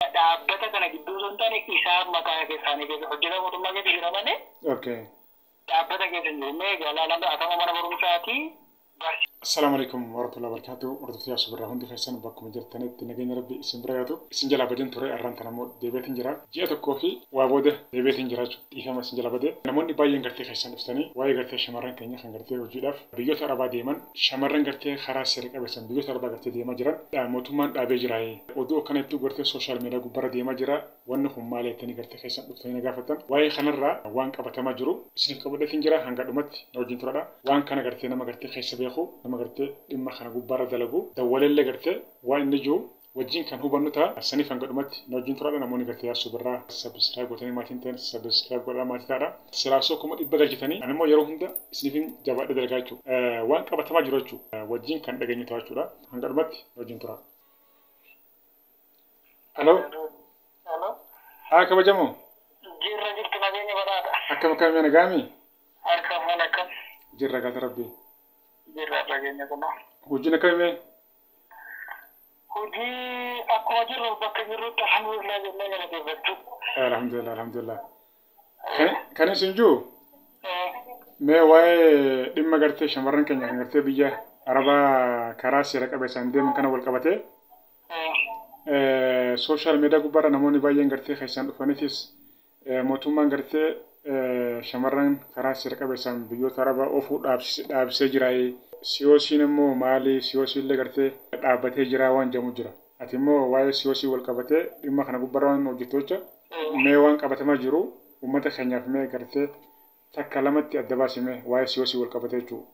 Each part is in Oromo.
Dhaabbata kana gidduu sun taane isaan mataa isaanii keessa hojjeta mootummaa keessa jira malee. Okay. Dhaabbata keessa hin jiru. Meeqa laalanda atama mana barumsaati. Assalamu alaikum warahmatullahi wabarakatuh. Hordoftoota asubirraa hundi keessan bakkuma jirtanitti nageenya rabbi isin bira yaatu. Isin jalaa badeen ture arraan tanammoo deebiitiin jira. Ji'a tokkoo fi waa booda deebiitiin jiraachuu dhiifama isin jala badee. Namoonni baay'een gartee keessan dhuftanii waa'ee gartee shamarran keenya kan gartee hojiidhaaf biyyoota arabaa deeman shamarran gartee karaa seera qabeessan biyyoota arabaa gartee deemaa jiran mootummaan dhaabee jira. Oduu akkanatti gartee sooshaal miidiyaa gubbaarra deemaa jira. Wanni kun maal jettanii gartee keessan dhuftanii na gaafatan. Waa'ee kanarraa waan qabatamaa jiru isiniif qabadheetiin jira hanga dhumatti na wajjin turadha. Waan kana gartee nama gartee keessa beeku nama gartee dhimma kana gubbaarra dalagu dawwalellee gartee waa inni jiru wajjin kan hubannu ta'a saniif hanga dhumatti na wajjin turadha. Namoonni gartee yaasuu birraa sabiskiraayib gootanii maatiin ta'an sabiskiraayib godhaa maatii ta'adha. Silaasoo kuma dhibba galchitanii ani immoo yeroo hunda isiniifin jabaadha dalagaa jechuudha. Waan qabatamaa jiru jechuudha wajjin kan dhageenyu ta'a jechuudha. Hanga dhumatti na wajjin tura. Aloo. Haa kabajamoo. Jirra jirtu nageenya badhaadha. Akkam akkamii nagaami? Harkamuun akkam. Jirra galata rabbii. Jirra nageenya kuna. Hojiin akkamii? Hojii akkuma jirru bakka jirrutti alhamdulillah jennee galateeffachuu. Alhamdulillah. Kan isin jiru? Mee waa'ee dhimma gartee shamarran keenya kan gartee biyya arabaa karaa seera qabeessaan deeman kana wal qabatee sooshaal miidiyaa gubbaarra namoonni baay'een gartee keessaan dhufaniitis mootummaan gartee shamarran karaa seera qabeessaan biyyoota arabaa ofuu dhaabsee jira. Siyoosiin immoo maali? Siyoosii illee gartee dhaabbatee jira waan jedhamu jira. Ati immoo waa'ee siyoosii wal qabatee dhimma kana gubbaarra waan hojjettu jecha mee waan qabatamaa jiru uummata keenyaaf mee gartee takka lamatti adda baasimee waa'ee siyoosii wal qabatee jechuudha.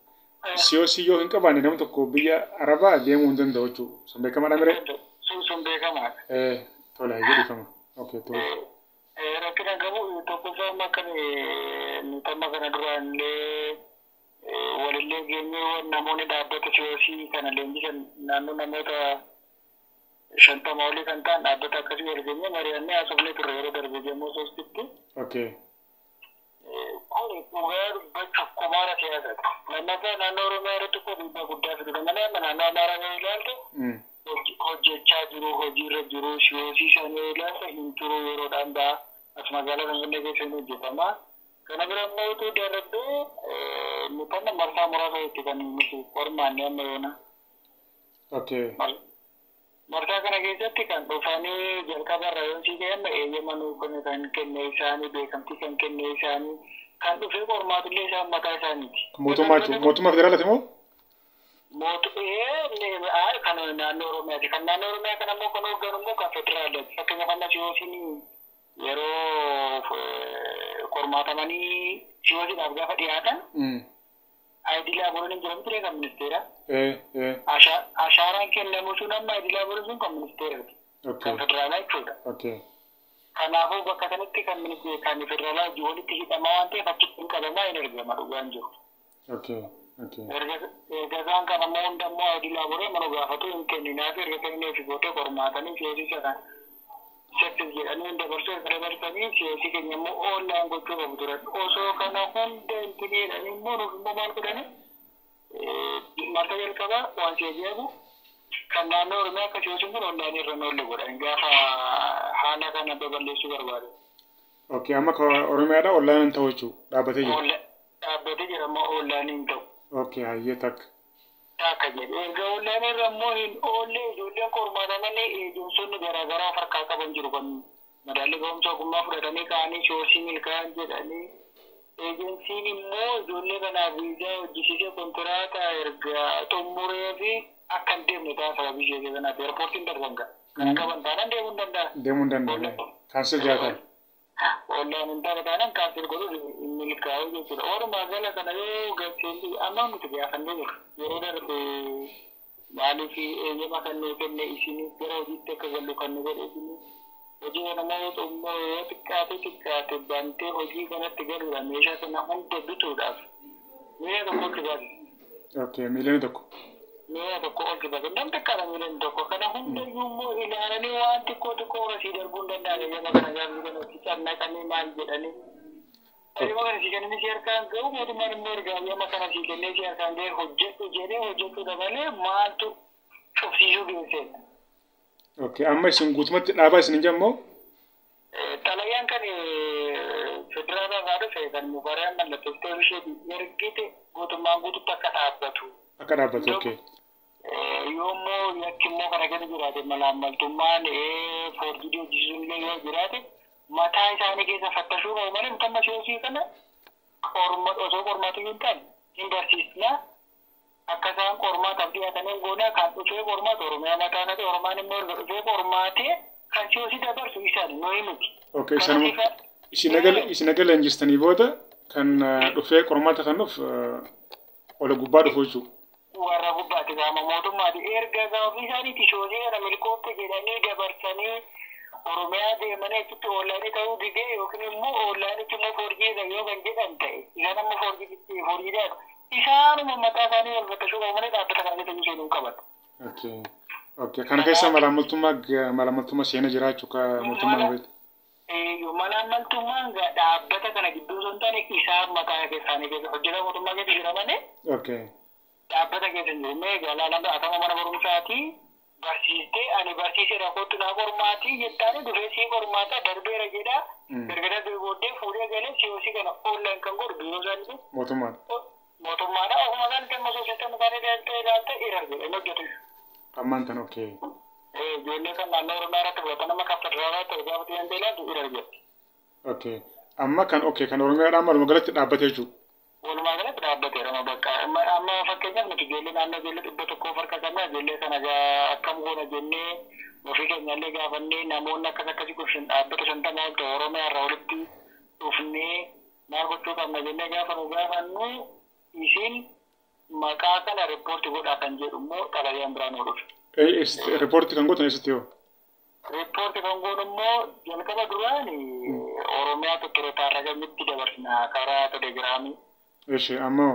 Siyoosii yoo hin qabaanne nama tokko biyya arabaa deemuu hin danda'u jechuudha. Sun beekamaadha miree? Sun beekamaadha. Tola jedhifama. Okay, tola. Rakkina qabu tokkoffaa makkan nutamma kana duraanillee walillee geenyee namoonni dhaabbata siyoosii kana leenjisan naannoo namoota 50 olii kan ta'an dhaabbata akkasii wal geenyee mari'annee haasofnee turre yeroo darbe jemmoo soostitti. Okay. Kun dhugaa dubbachuuf kumaara siyaasaati. Lammaffaa naannoo Oromiyaa irratti koo dhiibbaa guddaa fidudha malee amma naannoo Amaaraa yoo ilaaltu hojjechaa jiru hojiirra jiru siyoosii isaanii yoo ilaalta hin turu yeroodhaan ba'a as magaalaa Finfinnee keessa hin hojjetama. Kana bira immoo utuu darradduu nutanna marsaa muraasa jechuudha kan nuti qormaanne amma yoona. Okay. Marsaa kana keessatti kan dhufanii jalqabarra yoon sii kenna eeyyama nuu kan kenne isaanii beekamtii kan kenne isaanii kan dhufee qormaatullee isaan mataa isaaniiti. Mootummaa federaalaati moo? Kan naannoo Oromiyaati. Kan naannoo Oromiyaa kana immoo kan hoogganu immoo kan federaalaati. Fakkeenyaaf amma siyoosiin yeroo qormaatamanii siyoosiidhaaf gaafa dhiyaatan Aayidilaa Booroon hin jiran ture kan ministeera. Ashaaraan kennamu sun amma Aayidilaa Booroon sun kan ministeeraati. Kan federaalaa jechuudha. Kanaafuu bakka kanatti kan federaalaa hojii walitti hidhamaa waan ta'eef achitti qabamaa hin ergama dhugaan jiru. Ergasaan kan ammoo hundammoo Aayidilaa Booroon mana gaafatu hin kenninaaf erga kennee fi gootee qormaatanii siyoosisa kan seksis jedhanii dabarsuu erga dabarsanii siyoosii keenya immoo oollaan gochuu qabu turan. Osoo kana hunda hin tineedhanii immoo nuuf immoo maal godhani? Marsa jalqabaa waan seeji'amu kan naannoo Oromiyaa akka siyoosiin kun oollaan irra noolle godhan gaafa haala kana baballeessuu barbaade. Okay, amma Oromiyaadha oollaan hin ta'u jechuudha dhaabbatee jira. Dhaabbatee jira amma oollaan hin ta'u. Okay, hayyee takka. Takka jedhe erga oollaan irra immoo hin oolle ijoolleen qormaatamanii eejinsonni garaagaraa harkaa qaban jiru kan madaalli ga'umsa ogummaa fudhatanii ka'anii siyoosii milkaa'an jedhanii eejensiin immoo ijoollee kanaaf viizaa hojjisiisee kontiraata erga xumuree fi akka hin deemne ta'a sababii ishee kanaaf eerpoortiin darban ga'a. Kana qaban taanaan deemuu hin danda'a. Deemuu hin danda'a. Kaansel jaatan. Oollaan hin taane taanaan kaansel godhuu milkaa'uu jechuudha. Walumaa gala kana yoo gacheelli amma nuti gaafannee jira. Yeroo darbe maaliif eeyyama kan nuu kenne isinii gara hojiitti akka gallu kan nu godhe isinii. Hojii kana immoo xummoo yoo xiqqaate bantee hojii kanatti galuudha meeshaa sana hunda bituudhaaf. Mi'a tokkotti baate. Okay, miliyoona tokko. Mi'a tokko ol baate. Namni xiqqaadha miliyoona tokko. Kana hundayyuu immoo ilaalanii waan xiqqoo rasii darbuu hin danda'an eeyyama kana gaafii kana itti cannaqanii maal jedhanii. Eeyyama kana sii kennanii si harkaan ga'u mootummaan immoo erga eeyyama kana sii kennee si harkaan ga'e hojjetu jedhee hojjetu dabalee maaltu cufsiisuu geesseedha. Okay. Amma isin guutumatti dhaabaa isin jammoo? Xalayaan kan federaalaa irraa dhufe kan mubaraan mallattoo ishee ergite guutummaan guututti akka dhaabbatu. Akka dhaabbatu okay. Yoommoo yakki immoo kana gadi jiraate malaammaltummaan foorjii hojjechuun illee yoo jiraate mataa isaanii keessa fattashuu qabu malee mutamma siyoosii kana osoo qormaatu hin taane hin barsiisna akka isaan qormaataaf dhiyaatanii goonaa kan dhufee qormaata Oromiyaa mataa naqee Oromaan immoo erga dhufee qormaatee kan siyoosii dabarsu isaan nooyi miti. Okay, isin nagala injistanii booda kan dhufee qormaata kan dhufu ola gubbaa dhufu jechuudha. Warra gubbaatti gama mootummaati erga gaaffii isaaniitti shoosii kana milkoofte jedhanii dabarsanii Oromiyaa deemanii achitti oolaanii ta'uu didee yookiin immoo oolaanitti immoo foorjiidha yoo kan jedhan ta'e isaan ammoo foorjiidhaadha. Isaanuma mataa isaanii wal fattashuu qabu malee dhaabbata kana keessa isheen hin qabatu. Okay. Kana keessa malaamaltummaa seenaa jiraachuu ka mootummaa beektu. Malaamaltummaan dhaabbata kana gidduu osoo hin taane isaan mataa isaanii keessa hojjeta mootummaa keessa jira malee. Okay. Dhaabbata keessa jiru meeqa laalanda atama mana barumsaati barsiistee ani barsiisee rakkootti naa qormaatii jettaani dhufeessii qormaata darbeera jedha gargara booddee fuudhee galee siyoosii kana online kan godhu biiroo isaanii mootummaadha ofuma isaan dhimma soosieetti isaanii ilaalta irargedha hin hojjetu. Ammaan tan okay. Ijoollee kan naannoo Oromiyaa irratti fudhatan amma kan federaalaa ta'e gaafa ta'an ilaaltu irargedha. Okay. Amma kan okay kan Oromiyaadhaan walumaa galatti dhaabbate jechuudha. Walumaa galatti dhaabbateera bakka amma fakkeenyaaf nuti ijoollee naannoo ijoollee 100 farka qabna ijoollee kana akkam goona jennee ofii keenyallee gaafannee namoonni akkasii kun dhaabbata 50 ol ta'e Oromiyaa irraa walitti dhufnee maal gochuu qabna jennee gaafa nu gaafannu isin maqaa kana riippoortii godhaa kan jedhu immoo xalayaan biraan ooluuf. Riippoortii kan gootan eessatti yoo? Riippoortii kan goonu immoo jalqaba duraan Oromiyaa tuttureetaa ragamitti dabarsina karaa telegiraamii. Eshi ammoo?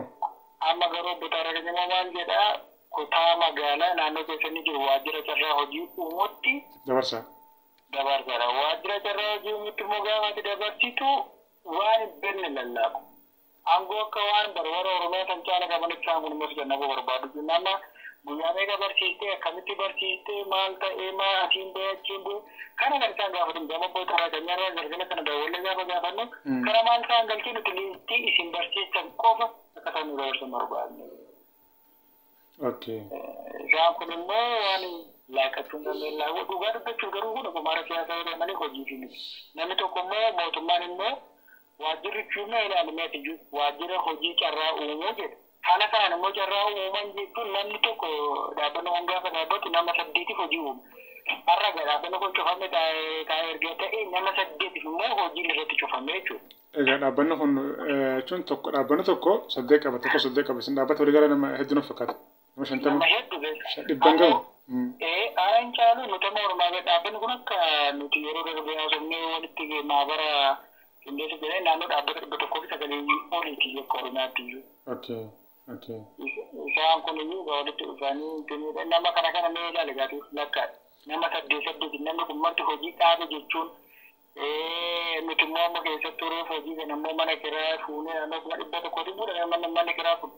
Amma garuu butaa ragamaa maal jedhaa kutaa magaalaa naannoo keessatti jiru waajjira carraa hojii uumutti dabarsaadha. Waajjira carraa hojii uumutti immoo gaafatti dabarsitu waan hin beekne lallaaqu. Aangoo akka waan barbaada Oromiyaa kan caala qabanitti isaan kun immoo jannabuu barbaadu. Nama guyyaa meeqa barsiistee akkamitti barsiistee maal ta'ee maa asiin ba'ee achiin bu'e kana kan isaan gaafatan gama boota raganyaarraa galgala kana daawwallee gaafa gaafannu kana maal isaan galchee nuti liistii isin barsiisan qofa akka isaan nu dabarsan barbaadne. Okay. Isaan kun immoo waan laaqachuun dandeenyaa dhugaa dubbachuuf garuu kun ofumaara siyaasaa yoo malee hojii fi miti. Namni tokko immoo mootummaan immoo waajjirri cuunaa ilaalumeeti jiru waajjira hojii carraa uumuu jedha. Haala kanaan immoo carraa uuman jechuun namni tokko dhaabbanni kun gaafa dhaabbatu nama 8tiif hojii uumu. Har'a dhaabbanni kun cufame taa'ee erga ta'e nama 8tiif immoo hojiin irratti cufame jechuudha. Egaa dhaabbanni kun jechuun dhaabbanni tokko 8 qaba tokko 8 qaba isin dhaabbata walii gala nama hedduu nuuf fakkaata. Nama hedduu dhibban gahu. Aan caalu nuti mormaa dhaabbanni kun akka nuti yeroo darbe haasofnee walitti maabara qindeessa jedhee naannoo dhaabbata 109 oliiti jechuudha Oromiyaatti iyyuu. Okay. Isaan kun iyyuu walitti dhufanii nama kana mee ilaale gaatu lakkaadha. Nama 8 namni kun marti hojii dhaabe jechuun nuti immoo amma keessatti turuuf hojii kana immoo mana kiraa fuunee naannoo 100 fuudhanii mana kiraa kun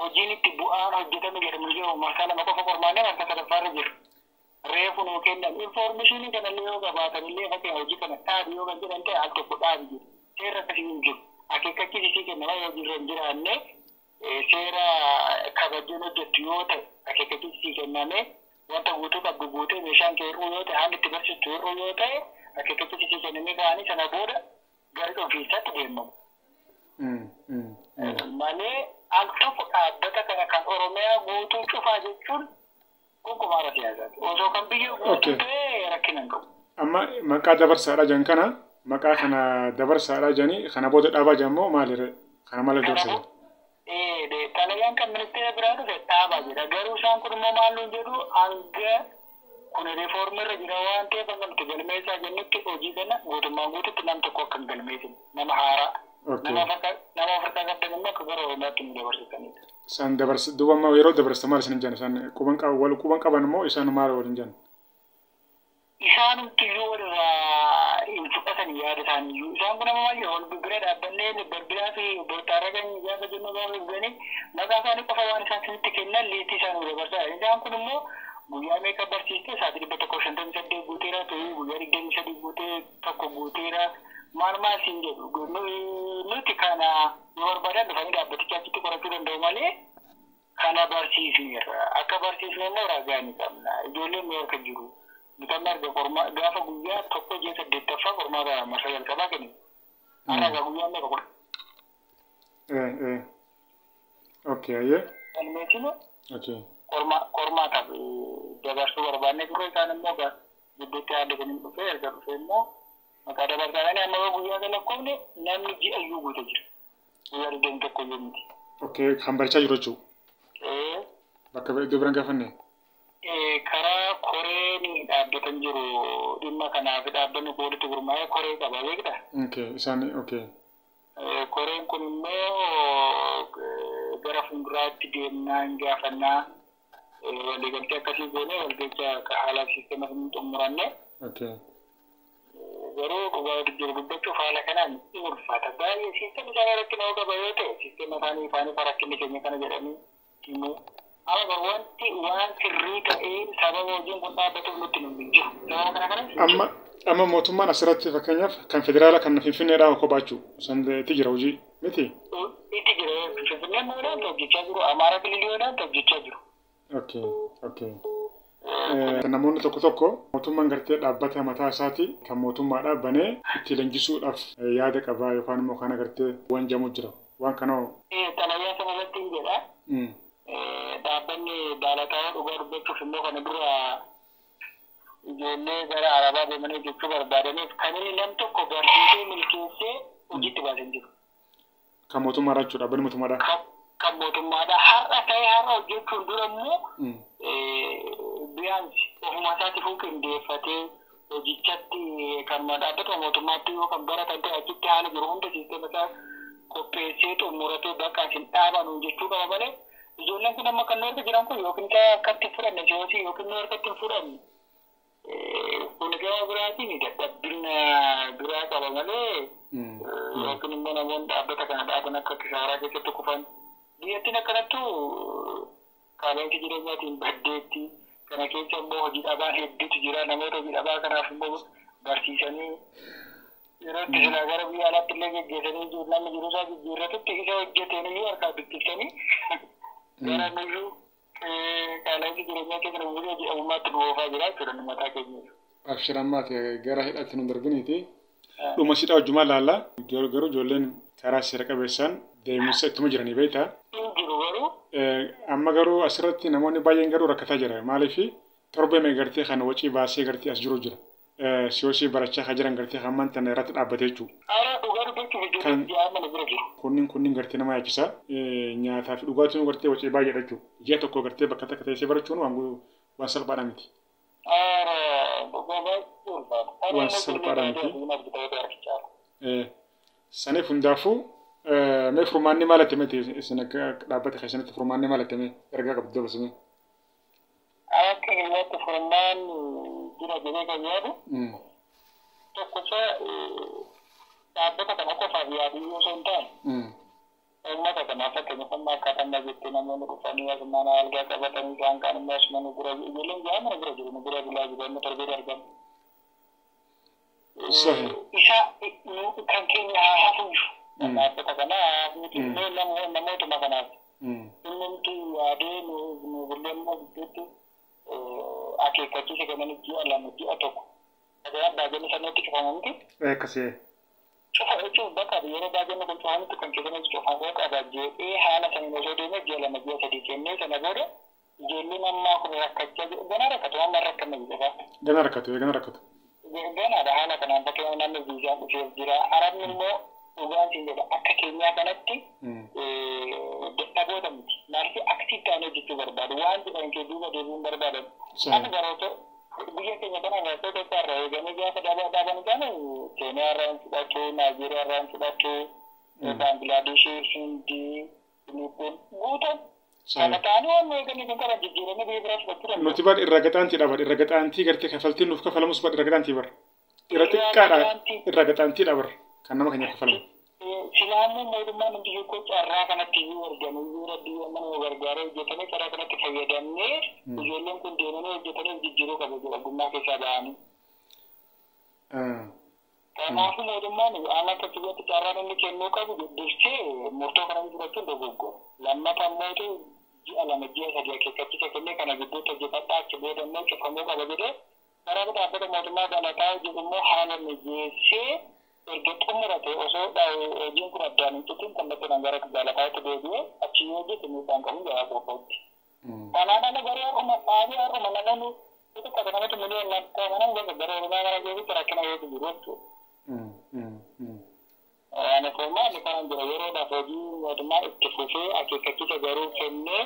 hojiin itti bu'aan hojjetame jedhamu jiru marsaa lama qofa qormaannee marsaa sadaffaarra jiru. Reefu nuu kennan informationii kanallee yoo qabaatan illee fakkii hojii kana dhaabi yoo kan jedhan ta'e al tokko dhaabi jiru. Seera akkasii hin jiru. Akeekkachiisii kennama yoo jirra hin jiraanne seera kabajuun hojjettu yoo ta'e akeekkachiisii kenname wanta guutuu qabdu guutee meeshaan kee hir'uu yoo ta'e haalli itti barsiistu hir'uu yoo ta'e akeekkachiisii kennamee ka'anii sana booda gara ofiisaatti deemamu. Malee al tokko dhaabbata kana kan Oromiyaa guutuu cufaa jechuun gonkumaara siyaasaati. Osoo kan biyya guutuu ta'e rakkina hin qabu. Amma maqaa dabarsaadha jan kana maqaa kana dabarsaadha janii kana booda dhaabaa jammoo maalirre kana maal dabarsaa? Xalayaan kan ministeera biraa dhufe dhaabaa jedha. Garuu isaan kun immoo maal nuun jedhu hanga kun riifoormirra jira waan ta'eef hanga nuti galmeessaa jennutti hojii kana guutummaan guututti nam tokko akka hin galmeessin nama haaraa. Nama Afrikaa qabdan immoo akka gara Oromiyaatti nu dabarsisanidha. Isaan dabarsa duuba ammoo yeroo dabarsa maal isin jenna isaan quban qaban immoo isaan maal waliin jenna? Isaanumti yoo walirraa hin fudhatan yaada isaaniiyyuu. Isaan kun amma maal wal bira dhaabbannee barbiraa fi boottaarra kan gaafa jennu gaafa dhuganii maqaa isaanii qofa waan isaan sinitti kennan liitii isaan dabarsaa. Isaan kun immoo guyyaa meeqa barsiiste sa'aatii 158 guuteera ta'ee guyyaa 23 guutee tokko guuteera maal siin jedhu nuti kana yoo barbaadan dhufanii dhaabbaticha achitti qorachuu danda'u malee kana barsiisneerra akka barsiisne immoo ragaa ni qabna ijoolleen nu harka jiru bitamna arga gaafa guyyaa tokko jee 8ffaa qormaata masaa jalqabaa kennu ragaa guyyaa meeqa qora okay aye almeetino okay qormaata dabarsuu barbaanne ture isaan immoo gidduutti haadha kan hin dhufee erga dhufee immoo maqaa dabarsaadhaan amma guyyaa kana lakkoofne namni ji'a iyyuu guute jira guyyaa 21 iyyuu miti. Okay kan barachaa jiru jechuudha. Bakka iddoo biraan gaafanne. Karaa koreen dhaabbatan jiru dhimma kanaaf dhaabbanni walitti gurmaa'ee koree qaba beektaa? Okay isaan okay. Koreen kun immoo gara fuulduraatti deemnaan gaafannaa waliigaltee akkasii goonee walgeecha haala sisteema hin xumuranne. Okay. Garuu dhugaa jiru dubbachuuf haala kanaan ulfaata baay'ee sisteema isaanii irratti nama qaba yoo ta'e sisteema isaanii ifaanii farakkinni keenya kana jedhanii himuu. Amma waan sirrii ta'een sababa hojiin kun dhaabbatuuf nutti hin jiru. Sababa kana kanas amma mootummaan asirratti fakkeenyaaf kan federaala kan Finfinneedhaa kophaachuu sandeetti jira hojii miti. Itti jira Finfinneen moodaan hojjechaa jiru Amaaraa Kililiyoodhaan hojjechaa jiru. Okay. Namoonni tokko mootummaan gartee dhaabbata mataa isaati kan mootummaadhaa banee itti leenjisuudhaaf yaada qabaa yookaan immoo kana gartee waan jamu jira waan kana. Xalayaa sana irratti hin jedha. Dhaabbanni daalataa dhugaa dubbachuuf immoo kana dura ijoollee gara Arabaa deemanii hojjechuu barbaadaniif kan inni nam tokko barsiisee milkeessee hojiitti baasan jiru. Kan mootummaadhaa jechuudha dhaabbanni mootummaadhaa. Kan mootummaadhaa har'a ta'ee har'a hojjechuun dura immoo biyaansi ofuma isaatiifuu qindeeffatee hojichatti kan dhaabbata mootummaatti yoo kan baratan ta'e achitti haala jiru hunda sisteema isaa qopheessee xumuratee bakka isin dhaaban jechuu qaba malee ijoolleen kun amma kan nu harka jiran kun yookiin akkatti fudhanne siyoosii yookiin nu harkatti hin fudhanne kun gama biraatiin dadhabbina biraa qaba malee yookiin immoo namoonni dhaabbata kana dhaaban akka kisaaraa keessatti kufan biyyattiin akkanattu qaala'insa jireenyaatiin baddeetti kana keessa immoo hojii dhabaa hedduutu jira namoota hojii dhabaa kanaaf immoo barsiisanii yeroo itti silaa gara biyya alaatti illee geggeessanii jiru namni jiru isaa jijjiirratutti isa hojjeteen iyyuu harkaa bittiftanii gara nuyyuu qaala'insa jireenyaa keessa namni hojii dhabummaatti nu oofaa jira jechuudha mataa keenya. Abshiramaati gara hidhatti nu darbiniiti. Dhuma sidhaa hojjumaa laallaa garuu ijoolleen karaa seera qabeessaan deemsa ittuma jiranii beektaa. Amma garuu asirratti namoonni baay'een garuu rakkataa jira maaliif torbee mee gartee kan wacii baasee gartee as jiru jira. Siyoosii barachaa kan jiran gartee hammaan tana irratti dhaabbatee jechuudha. Kunniin gartee nama yaachisaa nyaataa fi dhugaatiin gartee wacii baay'eedha jechuudha. Ji'a tokko gartee bakka takka teessee barachuun waan salphaadha miti. Waan salphaadha miti. Saniif hundaafuu mee furmaanni maal attamee isin akka dhaabbata keessanitti furmaanni maal attamee ergaa qabdu dabarsine. Akka keessatti furmaanni jira jedhee kan yaadu tokkocha dhaabbata kana qofaaf yaaduu osoo hin taane uummata kanaaf fakkeenyaaf amma akkaataa jettee namoonni dhufanii asumaan algaa qabatanii isaan kaan immoo asumaan bira ijoolleen ja'a mana bira jiru bira bilaa jiru amma torbee argamu. Isa kan keenya haa hafuuf. Dhaabbata kanaa namootuma kanaaf innumti yaadee nu bulleemmoo gidduutti akeekkachiisa kennanii ji'a lama ji'a tokko dhagaan baajjanni sanatti cufamutti. Akkasii. Cufa jechuun bakka yeroo baajjanni kun cufamutti kan keessatti cufamu qaba jedhee haala saniin osoo deemee ji'a lama ji'a sadii kennee sana booda ijoolleen ammaa kun rakkachaa jiru gana rakkatu amma rakkanna jedha. Gana rakkatu. Ganaadha haala kanaan bakka namni viizaan dhufeef jira arabni immoo dhugaatiin jedha akka keenyaa kanatti dadhaboota miti maaliif aktii taanee jechuu barbaadu waan jedhan kee duuba deebiin barbaadan akka baroota biyya keenya kana baroota isaa irraa eegamee gaafa dhaaban isaanii keeniyaa irraa hin fudhatu naayijeeriyaa irraa hin fudhatu baangilaadeeshii hindii filiipiin guutan kana ta'anii waan eeganii kan qaban jijjiiranii biyya biraa fudhachuu danda'u. Nuti baadhi irra gaxaantii dhabar irra gaxaantii gartee kafaltiin nuuf kafalamus baadhi irra gaxaantii bar irra xiqqaadha irra gaxaantii dhabar kan nama keenya kafalamu. silaamu mootummaan hundi tokko carraa kanatti iyyuu argamu iyyuu rabbii mana gargaaree hojjetanii karaa kanatti fayyadamnee ijoolleen kun deemanii hojjetanii jijjiiruu qabu jedha gunnaa keessaa ba'anii. Kanaafuu mootummaan aan akka tiyyatti carraan inni kennuu qabu dursee murtoo kana fudhachuun dogoggora. Lammata immoo ji'a lama ji'a sadii akeekkachiisa kennee kana gidduutti hojjetadhaa achi booda immoo cufamuu qaba jedhee karaa dhaabbata mootummaa galataa jedhu immoo haala mijeessee erga xumurate osoo hojiin kun addaan hin citin kallattiin gara galataatti deebi'ee achi yoo hojjete miidhaan qabu jala qofaatti. Kanaan ala garee har'uma dhaabee har'uma namoonni xixiqqaa kanatti miliyoon lakkaa kanan gosa garee oromaa gara deebiitti rakkina yoo jiru jechuudha. Ani formaali kanan jira yeroodhaaf hojii mootummaa itti fufee akeekkachiisa garuu kennee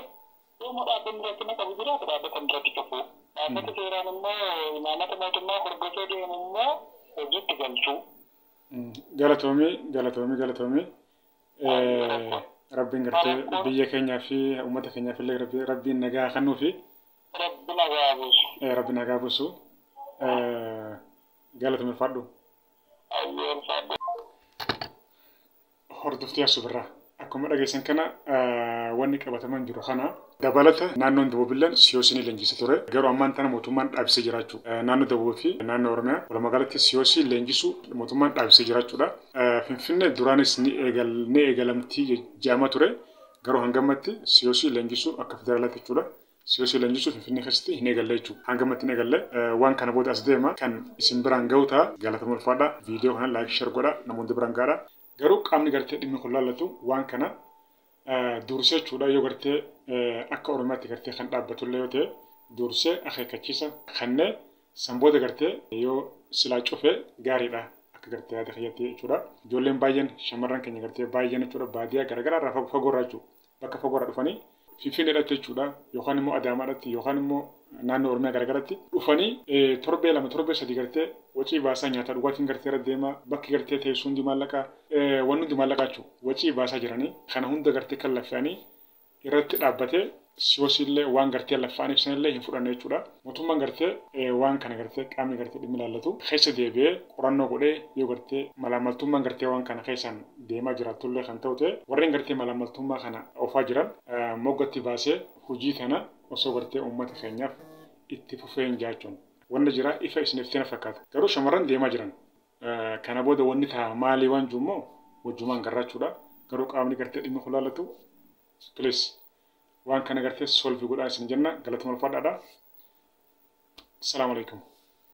yommuu dhaabbanni rakkina qabu jiraatu dhaabbata irratti cufu. Dhaabbata seeraan immoo imaamata mootummaa hordofee deemu immoo hojiitti galchuu. Galatoomii. Rabbiin gartee biyya keenyaa fi uummata keenyaaf illee rabbiin nagaa kennuu fi rabbi nagaa buusu. Galatoomii fadhu. Hordoftii asubirraa akkuma dhageessan kana wanni qabataman jiru kana dabalata naannoon Dabuubilleen siyoosii leenjisa ture garuu ammaan tana mootummaan dhaabsisee jiraachuu naannoo Dabuub fi naannoo Oromiyaa walumaa galatti siyoosii leenjisuu mootummaan dhaabsisee jiraachuudha. Finfinnee duraanis ni eegalamtii jaama ture garuu hangamatti siyoosii leenjisuu akka federaalaatti jechuudha. Siyoosii leenjisuu Finfinnee keessatti hin eegalle jechuudha. Hangamatti hin eegalle waan kana booda as deema kan isin biraan ga'u ta'a galatamu ulfaadha. Viidiyoo kana laayik share godha namoonni biraan gaadha. Garuu qaamni gartee dhimmi kun laallatu waan kana dursee jechuudha yoo gartee akka Oromiyaatti gartee kan dhaabbatullee yoo ta'e dursee akeekkachiisa kanneen sanboota gartee yoo silaa cufee gaariidha akka gartee yaada fayyadee jechuudha. Ijoolleen baay'een shamarran keenya gartee baay'een jechuudha baadiyyaa garaagaraa irraa fagoorraa jechuudha bakka fagoorraa dhufanii Finfinneedhaatti jechuudha yookaan immoo Adaamaadhaatti yookaan immoo naannoo Oromiyaa garaagaraatti dhufanii torbee lama torbee sadii gartee wacii baasaa nyaataa dhugaatiin gartee irra deema bakki gartee teessuun hundi maallaqaa wanni hundi maallaqaa jechuudha wacii baasaa jiranii kana hunda gartee kan laffa'anii irratti dhaabbatee siyoosiillee waan gartee laffa'aniif sanillee hin fudhanne jechuudha. Mootummaan gartee waan kana gartee qaamni gartee dhimmi ilaallatu keessa deebi'ee qorannoo godhee yoo gartee malaamaltummaan gartee waan kana keessaan deemaa jiraatullee kan ta'u ta'e warreen gartee malaamaltummaa kana oofaa jiran moggatti baasee hojii kana osoo gartee uummata keenyaaf itti fufeen jaachuun wanda jira ifa isinitti na fakkaata. Garuu shamarran deemaa jiran kana booda wanni ta'a maalii waan jiru wajjumaan garraachuudha. Garuu qaamni gartee dhimmi kun ilaallatu please waan kana gartee solvi godhaa isin jenna galatuma ulfaadhaadha. Assalamu alaikum.